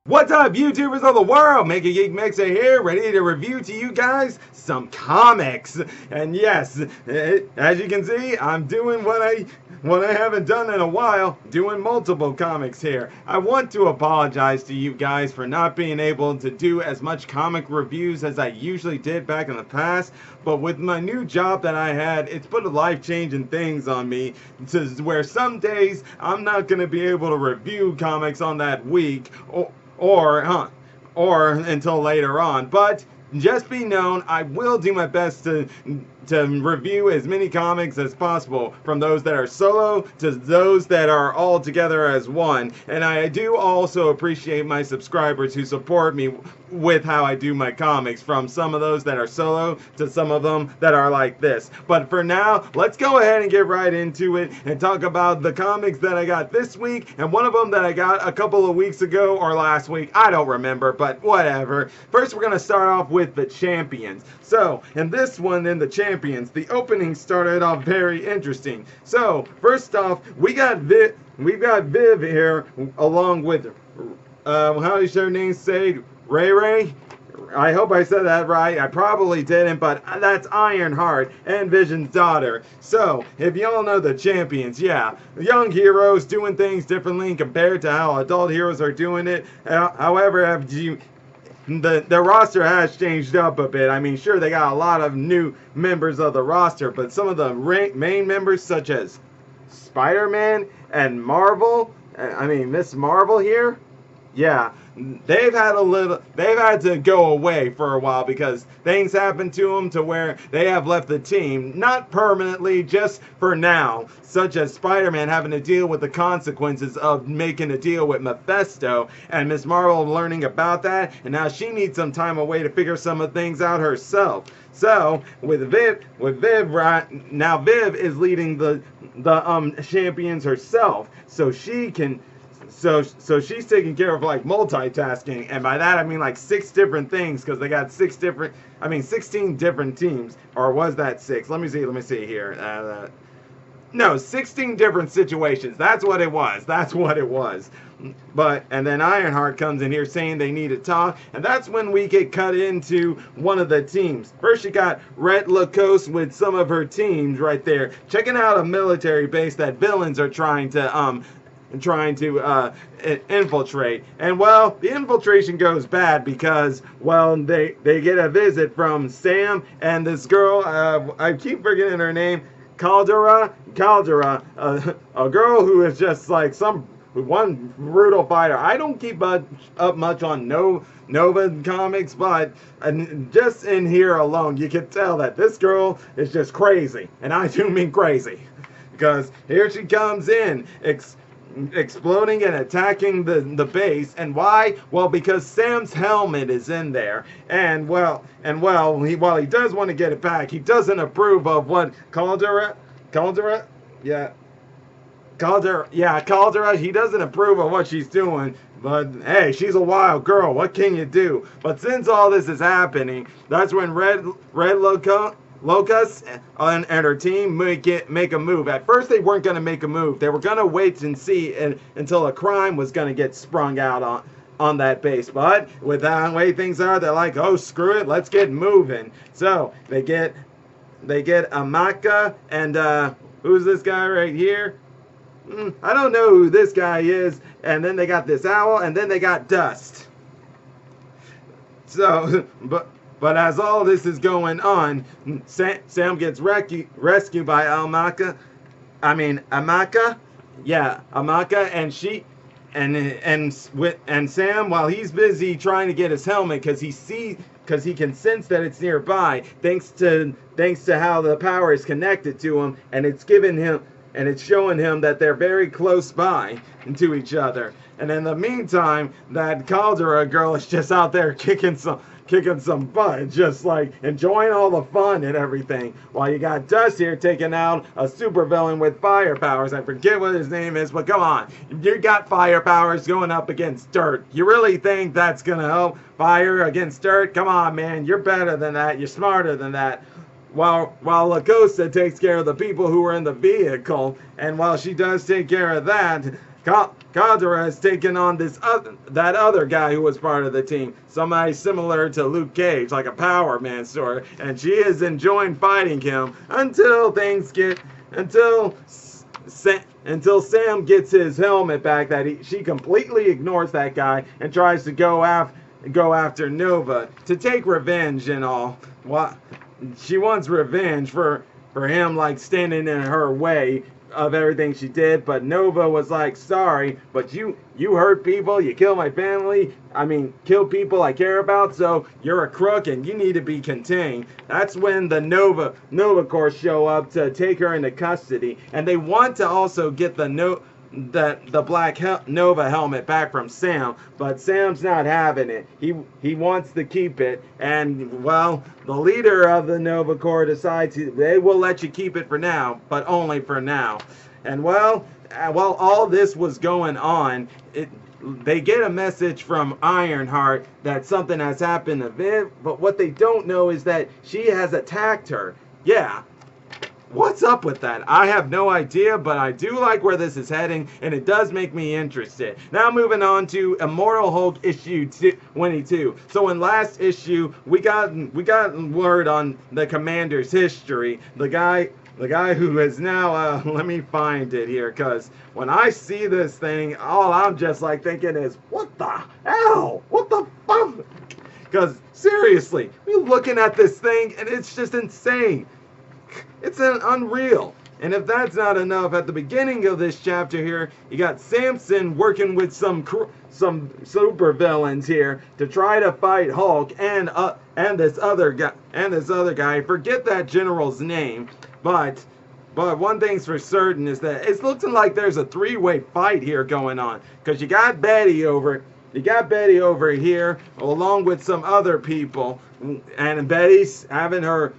What's up, YouTubers of the world? MegaGeekMixer here, ready to review to you guys some comics. And yes, as you can see, I'm doing what I haven't done in a while, doing multiple comics here. I want to apologize to you guys for not being able to do as much comic reviews as I usually did back in the past, but with my new job that I had, it's put a life-changing things on me to where some days I'm not going to be able to review comics on that week, or until later on. But just be known, I will do my best to review as many comics as possible, from those that are solo to those that are all together as one. And I do also appreciate my subscribers who support me with how I do my comics, from some of those that are solo to some of them that are like this. But for now, let's go ahead and get right into it and talk about the comics that I got this week, and one of them that I got a couple of weeks ago or last week, I don't remember, but whatever. First, we're gonna start off with the Champions. So in this one, in the Champions, the opening started off very interesting. So first off, we've got Viv here, along with how does her name say? Ray? I hope I said that right. I probably didn't, but that's Ironheart and Vision's daughter. So, if y'all know the Champions, yeah, young heroes doing things differently compared to how adult heroes are doing it. However, the roster has changed up a bit. I mean, sure, they got a lot of new members of the roster, but some of the main members, such as Spider-Man and Marvel, I mean, Miss Marvel here, yeah, they've had to go away for a while because things happened to them to where they have left the team, not permanently, just for now, such as Spider-Man having to deal with the consequences of making a deal with Mephisto, and Miss Marvel learning about that, and now she needs some time away to figure some of things out herself. So with Viv right now, Viv is leading the Champions herself, so she can. So she's taking care of like multitasking, and by that I mean like 6 different things, because they got 16 different teams, or was that 6? Let me see here. No, 16 different situations. That's what it was. But, and then Ironheart comes in here saying they need to talk, and that's when we get cut into one of the teams. First, you got Red Lacoste with some of her teams right there, checking out a military base that villains are trying to infiltrate. And well, the infiltration goes bad because, well, they get a visit from Sam and this girl, I keep forgetting her name, Caldera, a girl who is just like one brutal fighter. I don't keep up much on Nova comics, but just in here alone, you can tell that this girl is just crazy, and I do mean crazy, because here she comes in, exploding and attacking the base. And why? Well, because Sam's helmet is in there, and while he does want to get it back, he doesn't approve of what Caldera, he doesn't approve of what she's doing. But hey, she's a wild girl, what can you do? But since all this is happening, that's when Red Locust and her team make a move. At first, they weren't going to make a move. They were going to wait and see until a crime was going to get sprung out on that base. But with the way things are, they're like, oh, screw it, let's get moving. So they get Amaka and who's this guy right here? I don't know who this guy is. And then they got this owl, and then they got Dust. So, But as all this is going on, Sam gets rescued by Amaka. Yeah, Amaka, and Sam, while he's busy trying to get his helmet, because he can sense that it's nearby, thanks to how the power is connected to him, and it's showing him that they're very close by to each other. And in the meantime, that Caldera girl is just out there kicking some butt, just like enjoying all the fun and everything, while you got Dust here taking out a supervillain with fire powers. I forget what his name is, but come on, you got fire powers going up against dirt. You really think that's gonna help? Fire against dirt? Come on, man, you're better than that, you're smarter than that. While Lacosta takes care of the people who are in the vehicle, and while she does take care of that, Kazura has taken on that other guy who was part of the team, somebody similar to Luke Cage, like a Power Man sort, and she is enjoying fighting him until Sam gets his helmet back. She completely ignores that guy and tries to go after Nova to take revenge and all. She wants revenge for him, like, standing in her way of everything she did, but Nova was like, sorry, but you hurt people, you kill my family, kill people I care about, so you're a crook and you need to be contained. That's when the Nova Corps show up to take her into custody, and they want to also get the black Nova helmet back from Sam, but Sam's not having it. He wants to keep it, and, well, the leader of the Nova Corps decides they will let you keep it for now, but only for now. And, well, while all this was going on, they get a message from Ironheart that something has happened to Viv, but what they don't know is that she has attacked her. Yeah. What's up with that? I have no idea, but I do like where this is heading, and it does make me interested. Now moving on to Immortal Hulk issue 22. So in last issue, we got word on the Commander's history. The guy who is now, let me find it here, because when I see this thing, all I'm just like thinking is, what the hell? What the fuck? Because seriously, we're looking at this thing, and it's just insane. It's unreal. And if that's not enough, at the beginning of this chapter here, you got Samson working with some super villains here to try to fight Hulk and this other guy. Forget that general's name, but one thing's for certain is that it's looking like there's a three-way fight here going on, because you got Betty over here along with some other people, and Betty's having her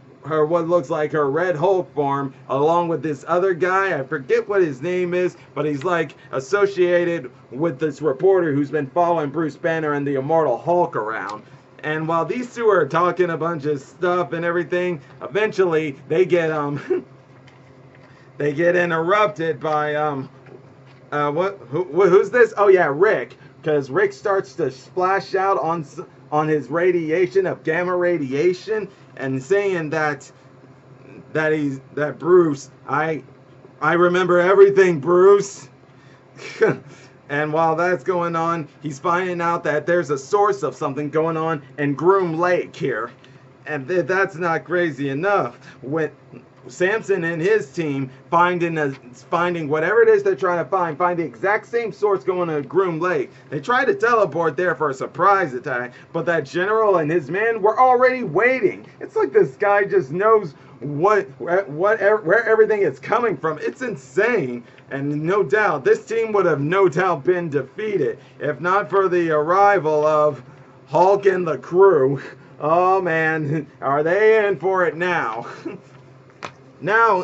what looks like her Red Hulk form along with this other guy. I forget what his name is, but he's like associated with this reporter who's been following Bruce Banner and the Immortal Hulk around. And while these two are talking a bunch of stuff and everything, eventually they get interrupted by who's this? Oh yeah, Rick, because Rick starts to splash out on his radiation of gamma radiation, and saying that Bruce, I remember everything, Bruce. And while that's going on, he's finding out that there's a source of something going on in Groom Lake here. And that's not crazy enough. When Samson and his team finding whatever it is they're trying to find the exact same source going to Groom Lake. They tried to teleport there for a surprise attack, but that general and his men were already waiting. It's like this guy just knows where everything is coming from. It's insane. And no doubt, this team would have no doubt been defeated if not for the arrival of Hulk and the crew. Oh man, are they in for it now? Now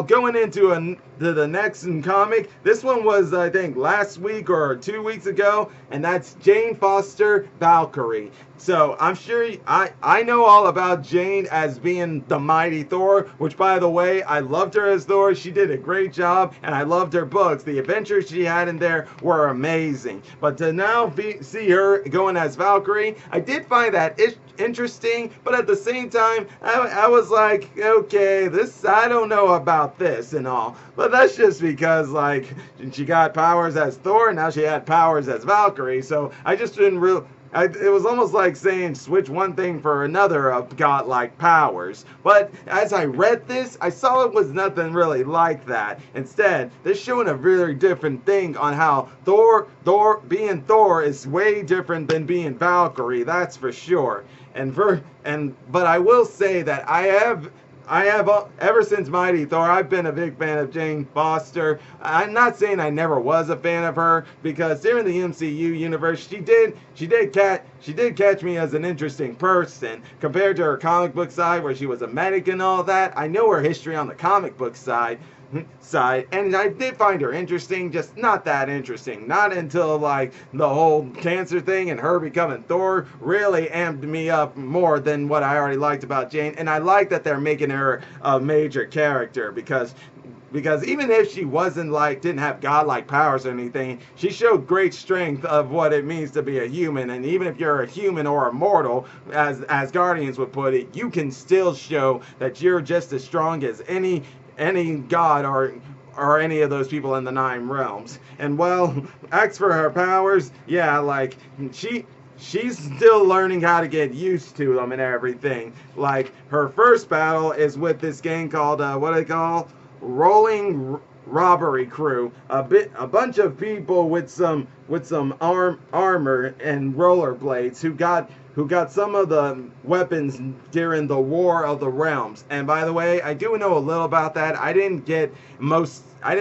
going into the next comic. This one was, I think, last week or 2 weeks ago, and that's Jane Foster Valkyrie. So I'm sure I know all about Jane as being the mighty Thor, which, by the way, I loved her as Thor. She did a great job, and I loved her books. The adventures she had in there were amazing. But to now see her going as Valkyrie, I did find that interesting, but at the same time, I was like, okay, I don't know about this and all. But that's just because, like, she got powers as Thor, and now she had powers as Valkyrie, so I just didn't really... it was almost like saying switch one thing for another of godlike powers. But as I read this, I saw it was nothing really like that. Instead, they're showing a very different thing on how being Thor is way different than being Valkyrie, that's for sure. But I will say that I have ever since Mighty Thor, I've been a big fan of Jane Foster. I'm not saying I never was a fan of her, because during the MCU universe, she did catch me as an interesting person compared to her comic book side, where she was a medic and all that. I know her history on the comic book side, and I did find her interesting, just not that interesting. Not until, like, the whole cancer thing and her becoming Thor really amped me up more than what I already liked about Jane. And I like that they're making her a major character, because because even if she wasn't like, didn't have godlike powers or anything, she showed great strength of what it means to be a human. And even if you're a human or a mortal, as Guardians would put it, you can still show that you're just as strong as any god or any of those people in the 9 realms. And well, as for her powers, yeah, like she's still learning how to get used to them and everything. Like her first battle is with this gang called what do they call? Rolling Robbery Crew. A bunch of people with some armor and rollerblades who got some of the weapons during the War of the Realms. And by the way, I do know a little about that. I didn't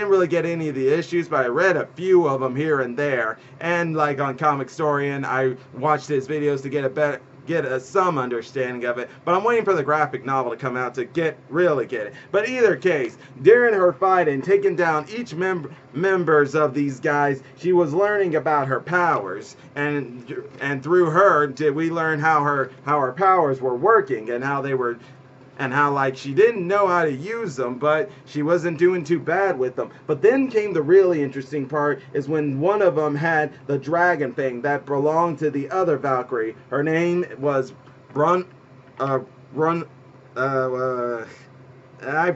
really get any of the issues, but I read a few of them here and there. And like on Comic Historian, I watched his videos to get some understanding of it. But I'm waiting for the graphic novel to come out to really get it. But either case, during her fight and taking down each members of these guys, she was learning about her powers, and through her did we learn how her powers were working and how they were. And how, like, she didn't know how to use them, but she wasn't doing too bad with them. But then came the really interesting part, is when one of them had the dragon thing that belonged to the other Valkyrie. Her name was I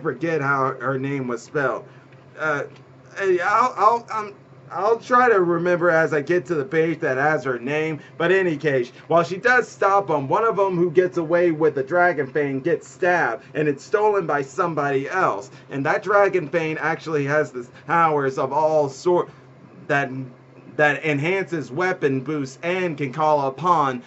forget how her name was spelled. I'll try to remember as I get to the page that has her name. But in any case, while she does stop them, one of them who gets away with the dragon fang gets stabbed, and it's stolen by somebody else. And that dragon fang actually has the powers of all sort that enhances weapon boosts and can call upon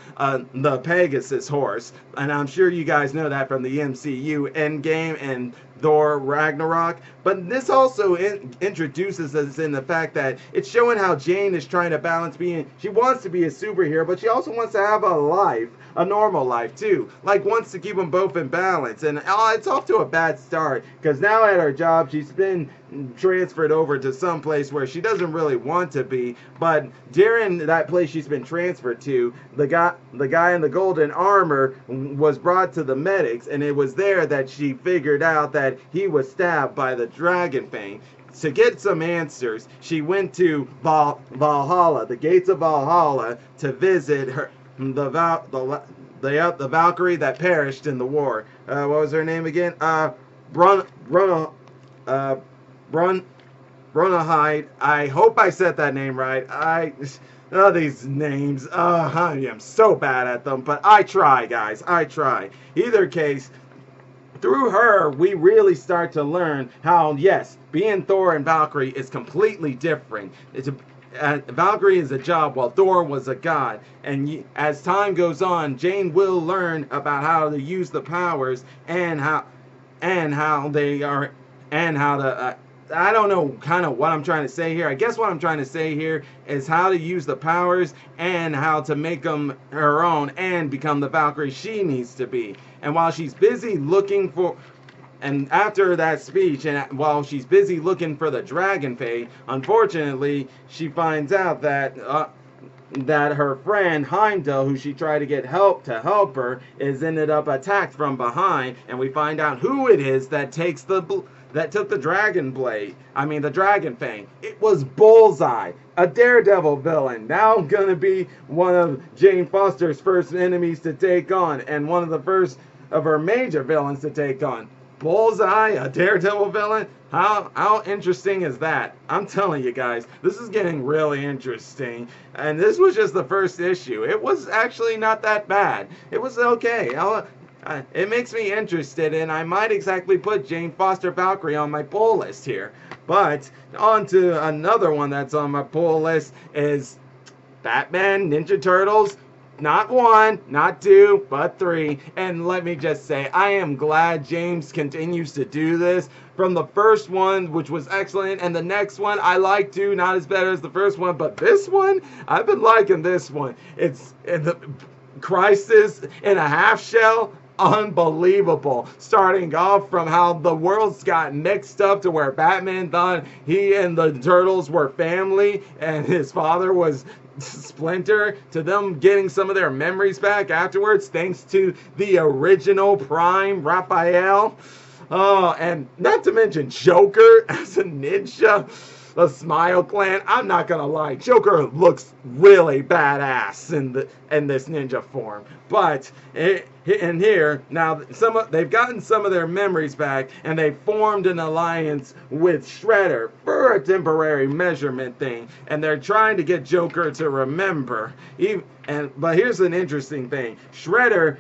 the Pegasus horse. And I'm sure you guys know that from the MCU Endgame and Thor Ragnarok. But this also introduces us in the fact that it's showing how Jane is trying to balance she wants to be a superhero, but she also wants to have a life, a normal life too. Like, wants to keep them both in balance. And it's off to a bad start, because now at her job, she's been transferred over to some place where she doesn't really want to be. But during that place she's been transferred to, the guy in the golden armor was brought to the medics, and it was there that she figured out that he was stabbed by the dragon fang. To get some answers, she went to Valhalla, the gates of Valhalla, to visit the Valkyrie that perished in the war. What was her name again? Brunahide. I hope I said that name right. These names. I am so bad at them, but I try, guys. I try. Either case, through her, we really start to learn how, yes, being Thor and Valkyrie is completely different. Valkyrie is a job while Thor was a god. And as time goes on, Jane will learn about how to use the powers and how they are, and how to I don't know kind of what I'm trying to say here. I guess what I'm trying to say here is how to use the powers and how to make them her own and become the Valkyrie she needs to be. And while she's busy looking for, and after that speech, and while she's busy looking for the dragon fang, unfortunately, she finds out that her friend Heimdall, who she tried to get help to help her, is ended up attacked from behind, and we find out who it is that took the the dragon fang. It was Bullseye, a Daredevil villain, now gonna be one of Jane Foster's first enemies to take on, and one of the first of her major villains to take on. Bullseye, a Daredevil villain? How interesting is that? I'm telling you guys, this is getting really interesting. And this was just the first issue. It was actually not that bad. It was okay. It makes me interested, and I might exactly put Jane Foster Valkyrie on my pull list here. But on to another one that's on my pull list is Batman Ninja Turtles. Not 1, not 2, but 3. And let me just say, I am glad James continues to do this. From the first one, which was excellent, and the next one I like too, not as bad as the first one, but this one, I've been liking this one. It's in the Crisis in a Half Shell. Unbelievable. Starting off from how the worlds got mixed up to where Batman thought he and the Turtles were family and his father was Splinter, to them getting some of their memories back afterwards thanks to the original Prime Raphael. Oh, and not to mention Joker as a ninja, the Smile Clan. I'm not gonna lie, Joker looks really badass in this ninja form. But in here now, they've gotten some of their memories back, and they formed an alliance with Shredder for a temporary measurement thing, and they're trying to get Joker to remember. But here's an interesting thing: Shredder,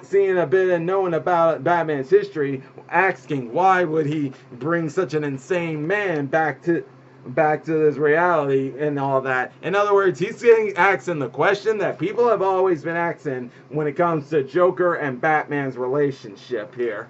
seeing a bit and knowing about Batman's history, asking why would he bring such an insane man back to this reality and all that. In other words, he's asking the question that people have always been asking when it comes to Joker and Batman's relationship here.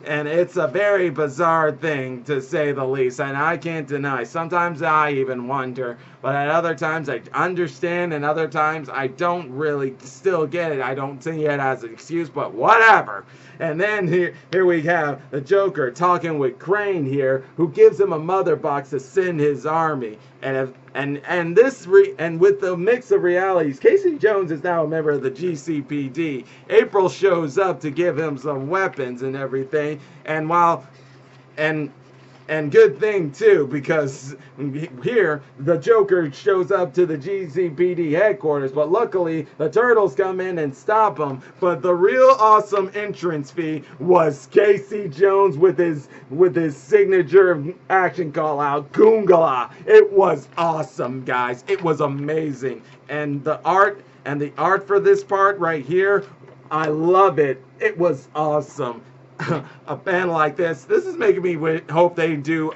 And it's a very bizarre thing, to say the least, and I can't deny. Sometimes I even wonder, but at other times I understand, and other times I don't really still get it. I don't see it as an excuse, but whatever. And then here we have the Joker talking with Crane here, who gives him a mother box to send his army. And with the mix of realities, Casey Jones is now a member of the GCPD. April shows up to give him some weapons and everything. And good thing too, because here the Joker shows up to the GCPD headquarters, but luckily the Turtles come in and stop him. But the real awesome entrance fee was Casey Jones with his signature action call out, Goongala. It was awesome, guys. It was amazing. And the art for this part right here, I love it. It was awesome. A band like this is making me hope they do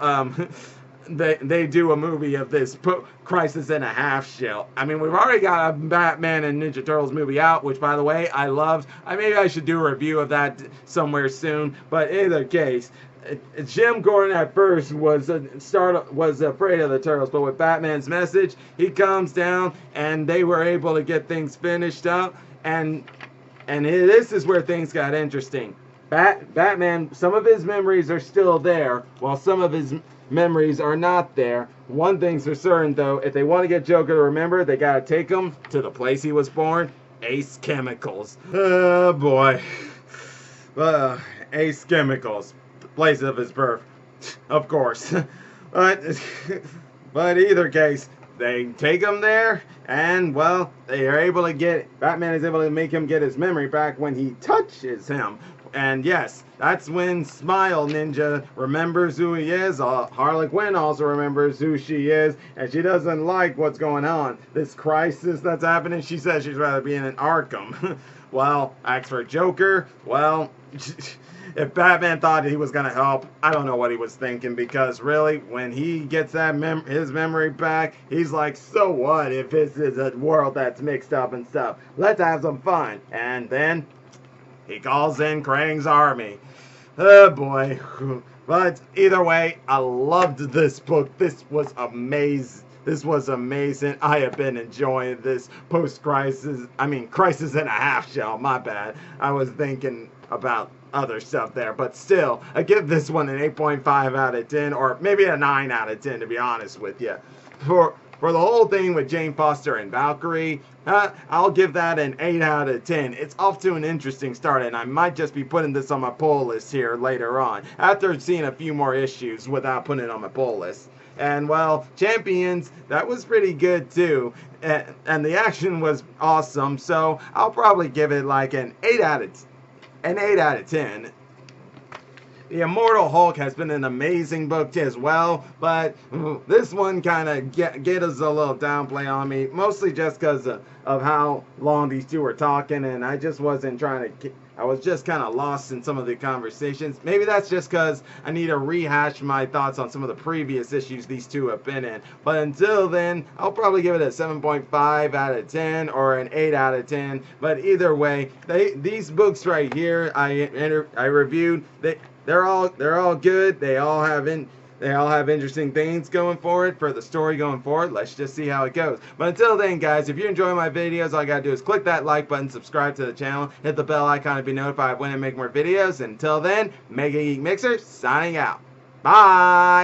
they do a movie of this Crisis in a Half Shell. I mean, we've already got a Batman and Ninja Turtles movie out, which, by the way, I loved. Maybe I should do a review of that somewhere soon. But in either case, Jim Gordon at first was afraid of the Turtles, but with Batman's message, he comes down and they were able to get things finished up. And this is where things got interesting. Batman, some of his memories are still there, while some of his memories are not there. One thing's for certain, though, if they want to get Joker to remember, they gotta take him to the place he was born, Ace Chemicals. Oh boy. Ace Chemicals, the place of his birth, of course. But either case, they take him there, and well, Batman is able to make him get his memory back when he touches him. And yes, that's when Smile Ninja remembers who he is. Harley Quinn also remembers who she is, and she doesn't like what's going on. This crisis that's happening, she says she'd rather be in an Arkham. Well, as for Joker, well, if Batman thought he was going to help, I don't know what he was thinking, because really, when he gets his memory back, he's like, so what if this is a world that's mixed up and stuff? Let's have some fun. And then he calls in Krang's army. Oh boy. But either way, I loved this book. This was amazing. I have been enjoying this Crisis in a Half Shell, my bad. I was thinking about other stuff there, but still, I give this one an 8.5 out of 10, or maybe a 9 out of 10, to be honest with you. For the whole thing with Jane Foster and Valkyrie, I'll give that an 8 out of 10. It's off to an interesting start, and I might just be putting this on my poll list here later on, after seeing a few more issues without putting it on my poll list. And well, Champions, that was pretty good too, and the action was awesome, so I'll probably give it like an 8 out of 10. The Immortal Hulk has been an amazing book as well, but this one kind of get us a little downplay on me, mostly just because of how long these two were talking, and I just wasn't I was just kind of lost in some of the conversations. Maybe that's just because I need to rehash my thoughts on some of the previous issues these two have been in. But until then, I'll probably give it a 7.5 out of 10 or an 8 out of 10. But either way, these books right here I reviewed, they're all good. They all have interesting things going for it, for the story going forward. Let's just see how it goes. But until then, guys, if you enjoy my videos, all you gotta do is click that like button, subscribe to the channel, hit the bell icon to be notified when I make more videos. Until then, MegaGeekMixer signing out. Bye!